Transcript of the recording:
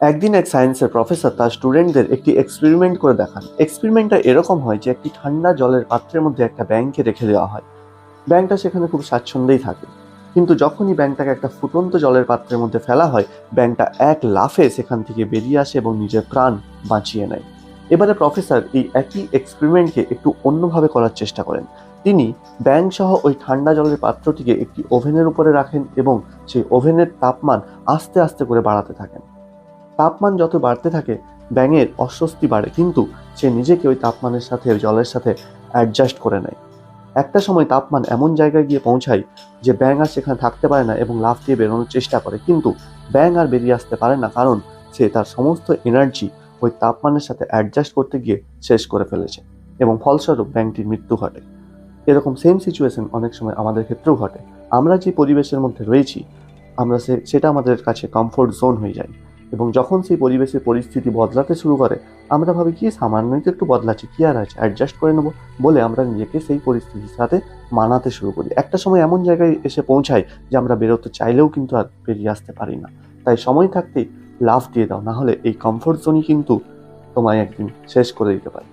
একদিন এক সায়েন্সের প্রফেসর তার স্টুডেন্টদের একটি এক্সপেরিমেন্ট করে দেখান। এক্সপেরিমেন্টটা এরকম হয় যে একটি ঠান্ডা জলের পাত্রের মধ্যে একটা ব্যাঙকে রেখে দেওয়া হয়। ব্যাঙটা সেখানে খুব স্বাচ্ছন্দ্যেই থাকে, কিন্তু যখনই ব্যাঙটাকে একটা ফুটন্ত জলের পাত্রের মধ্যে ফেলা হয়, ব্যাঙটা এক লাফে সেখান থেকে বেরিয়ে আসে এবং নিজের প্রাণ বাঁচিয়ে নেয়। এবারে প্রফেসর এই একই এক্সপেরিমেন্টকে একটু অন্যভাবে করার চেষ্টা করেন। তিনি ব্যাঙ সহ ওই ঠান্ডা জলের পাত্রটিকে একটি ওভেনের উপরে রাখেন এবং সেই ওভেনের তাপমান আস্তে আস্তে করে বাড়াতে থাকেন। তাপমান যত বাড়তে থাকে, ব্যাঙের অস্বস্তি বাড়ে, কিন্তু সে নিজেকে ওই তাপমানের সাথে জলের সাথে অ্যাডজাস্ট করে নেয়। একটা সময় তাপমান এমন জায়গায় গিয়ে পৌঁছায় যে ব্যাঙ আর সেখানে থাকতে পারে না এবং লাফ দিয়ে বেরোনোর চেষ্টা করে, কিন্তু ব্যাঙ আর বেরিয়ে আসতে পারে না, কারণ সে তার সমস্ত এনার্জি ওই তাপমানের সাথে অ্যাডজাস্ট করতে গিয়ে শেষ করে ফেলেছে এবং ফলস্বরূপ ব্যাঙটির মৃত্যু ঘটে। এরকম সেম সিচুয়েশন অনেক সময় আমাদের ক্ষেত্রেও ঘটে। আমরা যে পরিবেশের মধ্যে রয়েছি, আমরা সেটা আমাদের কাছে কমফোর্ট জোন হয়ে যায়, এবং যখন সেই পরিবেশের পরিস্থিতি বদলাতে শুরু করে, আমরা ভাবি কি সামান্যই তো একটু বদলাচ্ছে, কি আর আছে, অ্যাডজাস্ট করে নেবো বলে আমরা নিজেকে সেই পরিস্থিতির সাথে মানাতে শুরু করি। একটা সময় এমন জায়গায় এসে পৌঁছায় যে আমরা বেরোতে চাইলেও কিন্তু আর বেরিয়ে আসতে পারি না। তাই সময় থাকতেই লাফ দিয়ে দাও, না হলে এই কমফোর্ট জোনই কিন্তু তোমায় একদিন শেষ করে দিতে পারে।